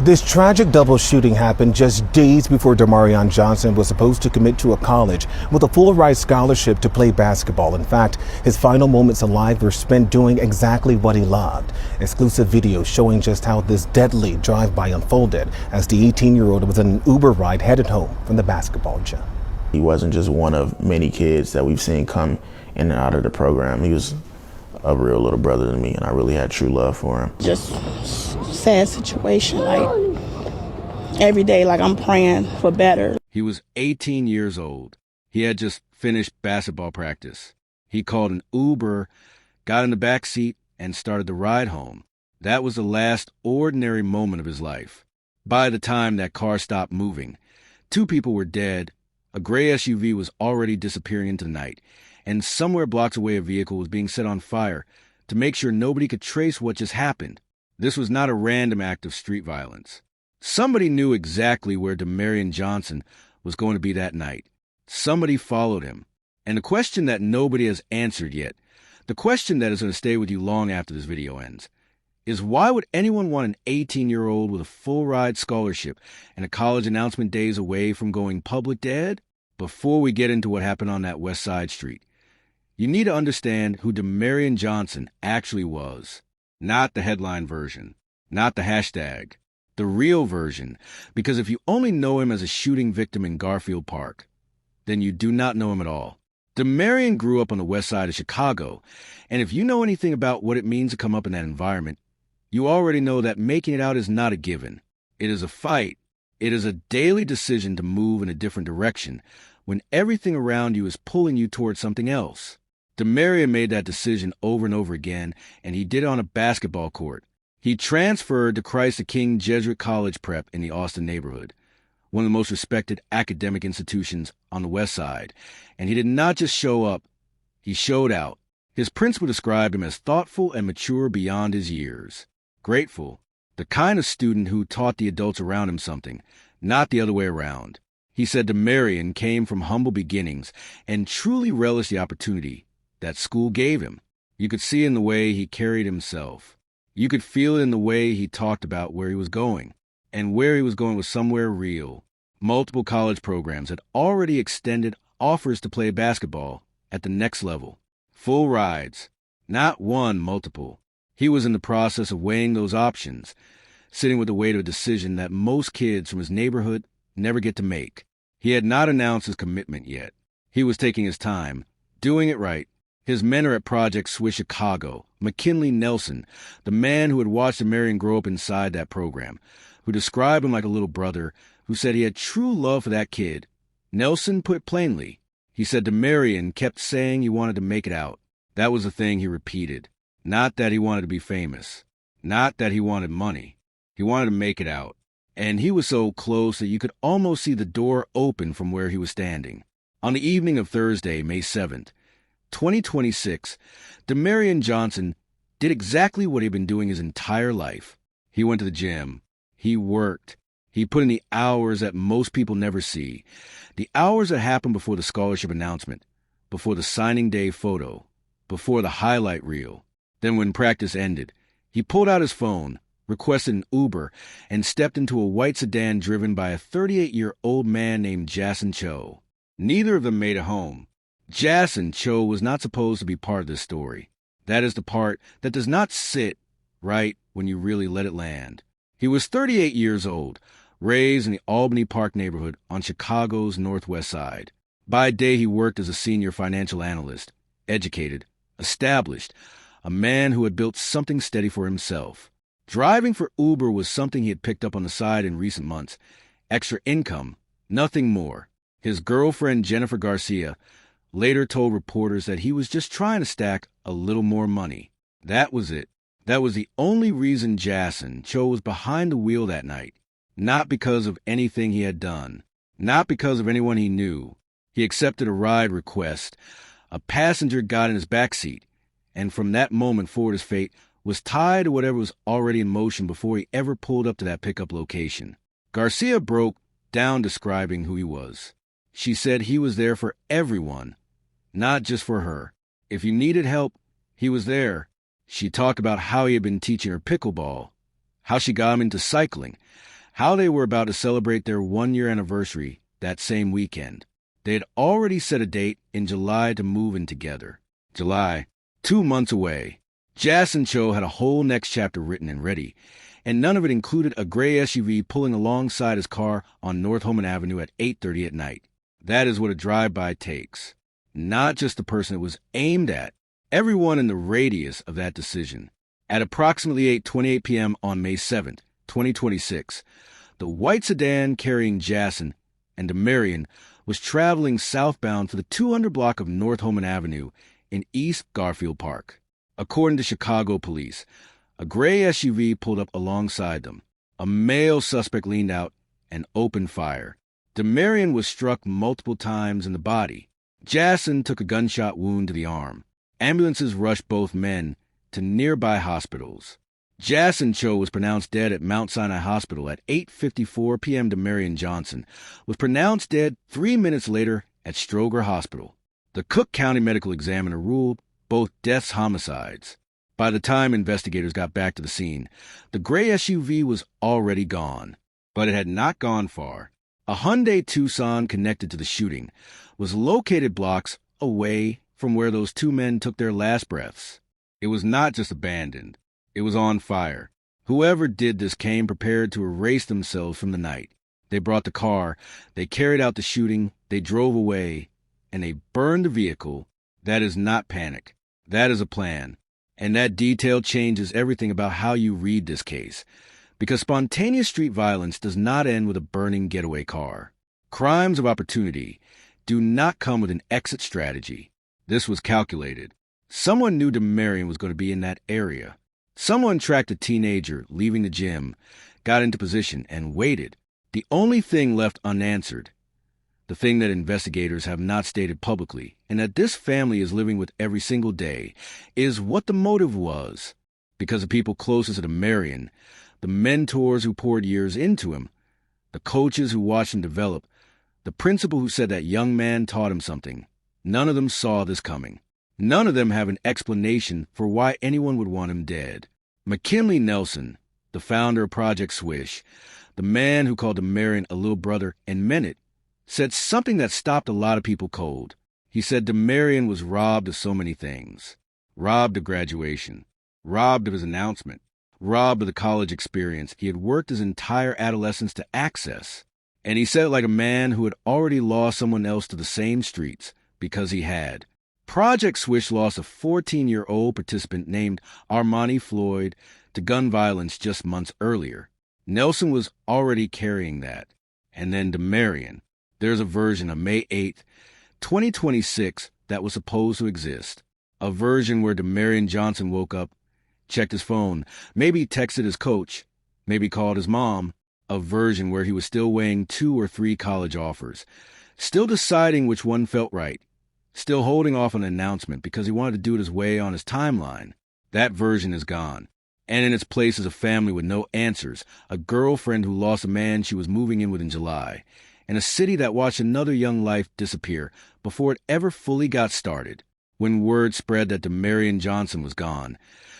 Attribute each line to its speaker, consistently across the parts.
Speaker 1: This tragic double shooting happened just days before Damarion Johnson was supposed to commit to a college with a full-ride scholarship to play basketball. In fact, his final moments alive were spent doing exactly what he loved. Exclusive video showing just how this deadly drive-by unfolded as the 18-year-old was in an Uber ride headed home from the basketball gym.
Speaker 2: He wasn't just one of many kids that we've seen come in and out of the program. He was a real little brother to me, and I really had true love for him.
Speaker 3: Just sad situation, like every day, like I'm praying for better.
Speaker 4: He was 18 years old. He had just finished basketball practice. He called an Uber, got in the back seat, and started the ride home. That was the last ordinary moment of his life. By the time that car stopped moving, 2 people were dead, a gray SUV was already disappearing into the night, and somewhere blocks away a vehicle was being set on fire to make sure nobody could trace what just happened. This was not a random act of street violence. Somebody knew exactly where Damarion Johnson was going to be that night. Somebody followed him. And the question that nobody has answered yet, the question that is going to stay with you long after this video ends, is why would anyone want an 18-year-old with a full-ride scholarship and a college announcement days away from going public dead? Before we get into what happened on that West Side street, you need to understand who Damarion Johnson actually was. Not the headline version, not the hashtag, the real version, because if you only know him as a shooting victim in Garfield Park, then you do not know him at all. Damarion grew up on the west side of Chicago, and if you know anything about what it means to come up in that environment, you already know that making it out is not a given. It is a fight. It is a daily decision to move in a different direction when everything around you is pulling you towards something else. Damarion made that decision over and over again, and he did it on a basketball court. He transferred to Christ the King Jesuit College Prep in the Austin neighborhood, one of the most respected academic institutions on the west side, and he did not just show up, he showed out. His principal described him as thoughtful and mature beyond his years. Grateful, the kind of student who taught the adults around him something, not the other way around. He said Damarion came from humble beginnings and truly relished the opportunity that school gave him. You could see it in the way he carried himself. You could feel it in the way he talked about where he was going. And where he was going was somewhere real. Multiple college programs had already extended offers to play basketball at the next level. Full rides. Not one, multiple. He was in the process of weighing those options, sitting with the weight of a decision that most kids from his neighborhood never get to make. He had not announced his commitment yet. He was taking his time, doing it right. His mentor at Project SWISH Chicago, McKinley Nelson, the man who had watched Damarion grow up inside that program, who described him like a little brother, who said he had true love for that kid. Nelson put it plainly. He said Damarion kept saying he wanted to make it out. That was the thing he repeated. Not that he wanted to be famous. Not that he wanted money. He wanted to make it out. And he was so close that you could almost see the door open from where he was standing. On the evening of Thursday, May 7th, 2026, Damarion Johnson did exactly what he'd been doing his entire life. He went to the gym. He worked. He put in the hours that most people never see. The hours that happen before the scholarship announcement, before the signing day photo, before the highlight reel. Then when practice ended, he pulled out his phone, requested an Uber, and stepped into a white sedan driven by a 38-year-old man named Jassen Cho. Neither of them made it home. Jassen Cho was not supposed to be part of this story. That is the part that does not sit right when you really let it land. He was 38 years old, raised in the Albany Park neighborhood on Chicago's northwest side. By day, he worked as a senior financial analyst, educated, established, a man who had built something steady for himself. Driving for Uber was something he had picked up on the side in recent months. Extra income, nothing more. His girlfriend, Jennifer Garcia, later told reporters that he was just trying to stack a little more money. That was it. That was the only reason Jassen Cho was behind the wheel that night. Not because of anything he had done. Not because of anyone he knew. He accepted a ride request. A passenger got in his backseat. And from that moment forward, his fate was tied to whatever was already in motion before he ever pulled up to that pickup location. Garcia broke down describing who he was. She said he was there for everyone, not just for her. If you needed help, he was there. She talked about how he had been teaching her pickleball, how she got him into cycling, how they were about to celebrate their 1-year anniversary that same weekend. They had already set a date in July to move in together. July, 2 months away. Jassen Cho had a whole next chapter written and ready, and none of it included a gray SUV pulling alongside his car on North Homan Avenue at 8:30 at night. That is what a drive-by takes. Not just the person it was aimed at, everyone in the radius of that decision. At approximately 8:28 p.m. on May 7th, 2026, the white sedan carrying Jassen and Damarion was traveling southbound for the 200 block of North Homan Avenue in East Garfield Park. According to Chicago police, a gray SUV pulled up alongside them. A male suspect leaned out and opened fire. Damarion was struck multiple times in the body. Jassen took a gunshot wound to the arm. Ambulances rushed both men to nearby hospitals. Jassen Cho was pronounced dead at Mount Sinai Hospital at 8:54 p.m. Damarion Johnson was pronounced dead 3 minutes later at Stroger Hospital. The Cook County Medical Examiner ruled both deaths homicides. By the time investigators got back to the scene, the gray SUV was already gone. But it had not gone far. A Hyundai Tucson connected to the shooting was located blocks away from where those two men took their last breaths. It was not just abandoned. It was on fire. Whoever did this came prepared to erase themselves from the night. They brought the car, they carried out the shooting, they drove away, and they burned the vehicle. That is not panic. That is a plan. And that detail changes everything about how you read this case. Because spontaneous street violence does not end with a burning getaway car. Crimes of opportunity do not come with an exit strategy. This was calculated. Someone knew Damarion was going to be in that area. Someone tracked a teenager leaving the gym, got into position, and waited. The only thing left unanswered, the thing that investigators have not stated publicly, and that this family is living with every single day, is what the motive was. Because the people closest to Damarion, the mentors who poured years into him, the coaches who watched him develop, the principal who said that young man taught him something, none of them saw this coming. None of them have an explanation for why anyone would want him dead. McKinley Nelson, the founder of Project SWISH, the man who called Damarion a little brother and meant it, said something that stopped a lot of people cold. He said Damarion was robbed of so many things. Robbed of graduation. Robbed of his announcement. Robbed of the college experience he had worked his entire adolescence to access. And he said it like a man who had already lost someone else to the same streets, because he had. Project SWISH lost a 14-year-old participant named Armani Floyd to gun violence just months earlier. Nelson was already carrying that. And then Damarion. There's a version of May 8th, 2026 that was supposed to exist. A version where Damarion Johnson woke up, checked his phone, maybe texted his coach, maybe called his mom. A version where he was still weighing 2 or 3 college offers, still deciding which one felt right, still holding off on an announcement because he wanted to do it his way on his timeline. That version is gone. And in its place is a family with no answers, a girlfriend who lost a man she was moving in with in July, and a city that watched another young life disappear before it ever fully got started. When word spread that Damarion Johnson was gone,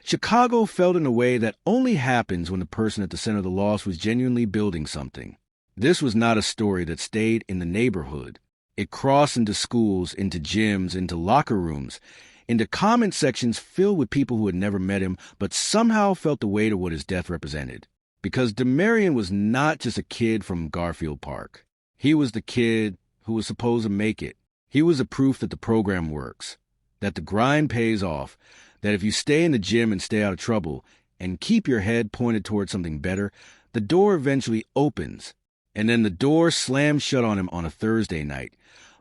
Speaker 4: Chicago felt in a way that only happens when the person at the center of the loss was genuinely building something. This was not a story that stayed in the neighborhood. It crossed into schools, into gyms, into locker rooms, into comment sections filled with people who had never met him but somehow felt the weight of what his death represented. Because Damarion was not just a kid from Garfield Park. He was the kid who was supposed to make it. He was the proof that the program works, that the grind pays off, that if you stay in the gym and stay out of trouble and keep your head pointed towards something better, the door eventually opens. And then the door slammed shut on him on a Thursday night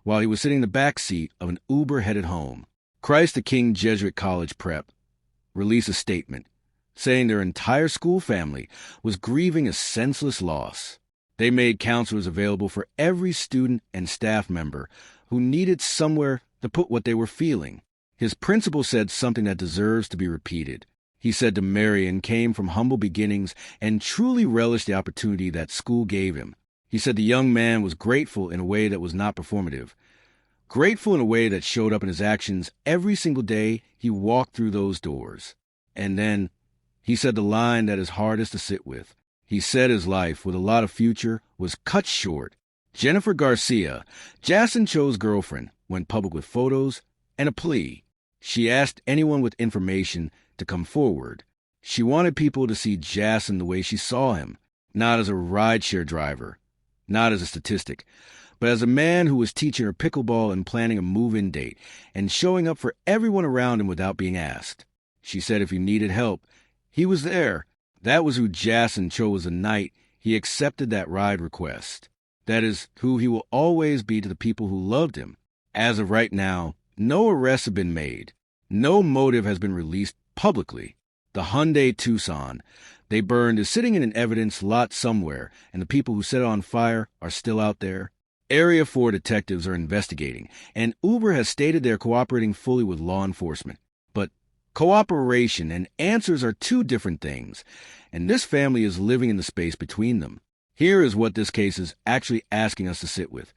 Speaker 4: while he was sitting in the back seat of an Uber headed home. Christ the King Jesuit College Prep released a statement saying their entire school family was grieving a senseless loss. They made counselors available for every student and staff member who needed somewhere to put what they were feeling. His principal said something that deserves to be repeated. He said Damarion came from humble beginnings and truly relished the opportunity that school gave him. He said the young man was grateful in a way that was not performative. Grateful in a way that showed up in his actions every single day he walked through those doors. And then he said the line that is hardest to sit with. He said his life, with a lot of future, was cut short. Jennifer Garcia, Jassen Cho's girlfriend, went public with photos and a plea. She asked anyone with information to come forward. She wanted people to see Jassen the way she saw him, not as a rideshare driver, not as a statistic, but as a man who was teaching her pickleball and planning a move-in date and showing up for everyone around him without being asked. She said if he needed help, he was there. That was who Jassen Cho was the night he accepted that ride request. That is who he will always be to the people who loved him. As of right now, no arrests have been made. No motive has been released publicly. The Hyundai Tucson they burned is sitting in an evidence lot somewhere, and the people who set it on fire are still out there. Area 4 detectives are investigating, and Uber has stated they're cooperating fully with law enforcement. But cooperation and answers are two different things, and this family is living in the space between them. Here is what this case is actually asking us to sit with.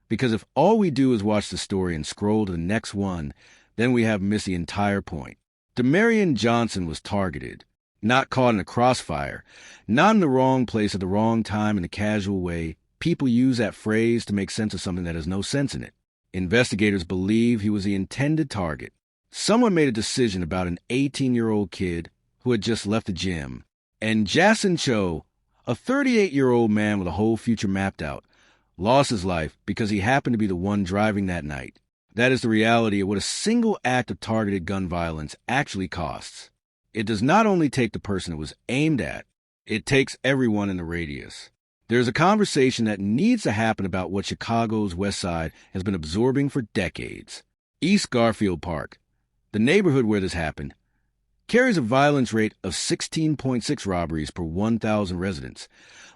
Speaker 4: Because if all we do is watch the story and scroll to the next one, then we have missed the entire point. Damarion Johnson was targeted, not caught in a crossfire, not in the wrong place at the wrong time in a casual way. People use that phrase to make sense of something that has no sense in it. Investigators believe he was the intended target. Someone made a decision about an 18-year-old kid who had just left the gym. And Jassen Cho, a 38-year-old man with a whole future mapped out, lost his life because he happened to be the one driving that night. That is the reality of what a single act of targeted gun violence actually costs. It does not only take the person it was aimed at, it takes everyone in the radius. There's a conversation that needs to happen about what Chicago's West Side has been absorbing for decades. East Garfield Park, the neighborhood where this happened, carries a violence rate of 16.6 robberies per 1,000 residents,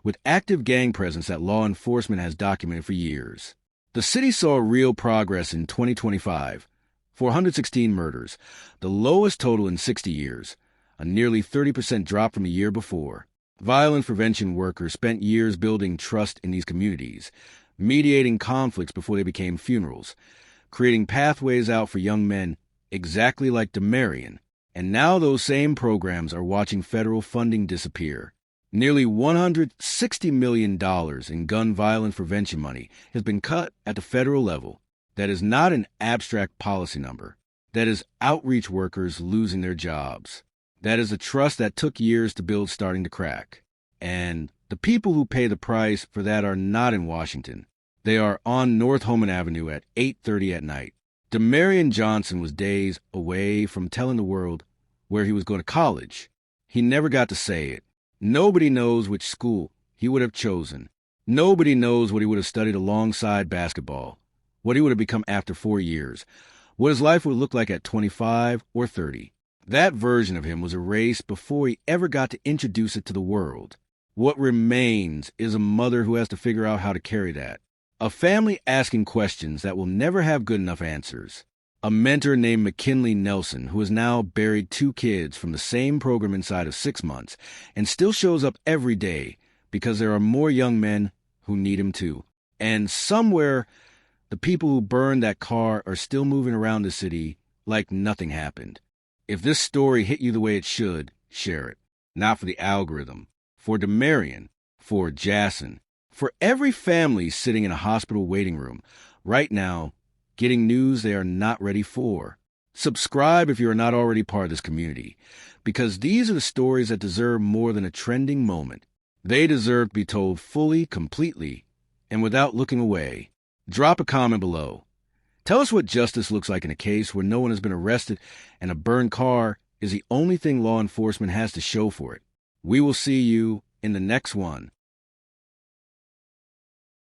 Speaker 4: with active gang presence that law enforcement has documented for years. The city saw real progress in 2025, 416 murders, the lowest total in 60 years, a nearly 30% drop from a year before. Violence prevention workers spent years building trust in these communities, mediating conflicts before they became funerals, creating pathways out for young men exactly like Damarion. And now those same programs are watching federal funding disappear. Nearly $160 million in gun violence prevention money has been cut at the federal level. That is not an abstract policy number. That is outreach workers losing their jobs. That is a trust that took years to build starting to crack. And the people who pay the price for that are not in Washington. They are on North Homan Avenue at 8:30 at night. Damarion Johnson was days away from telling the world where he was going to college. He never got to say it. Nobody knows which school he would have chosen. Nobody knows what he would have studied alongside basketball, what he would have become after 4 years, what his life would look like at 25 or 30. That version of him was erased before he ever got to introduce it to the world. What remains is a mother who has to figure out how to carry that. A family asking questions that will never have good enough answers. A mentor named McKinley Nelson, who has now buried 2 kids from the same program inside of 6 months and still shows up every day because there are more young men who need him too. And somewhere, the people who burned that car are still moving around the city like nothing happened. If this story hit you the way it should, share it. Not for the algorithm. For Damarion. For Jassen. For every family sitting in a hospital waiting room right now, getting news they are not ready for. Subscribe if you are not already part of this community, because these are the stories that deserve more than a trending moment. They deserve to be told fully, completely, and without looking away. Drop a comment below. Tell us what justice looks like in a case where no one has been arrested and a burned car is the only thing law enforcement has to show for it. We will see you in the next one.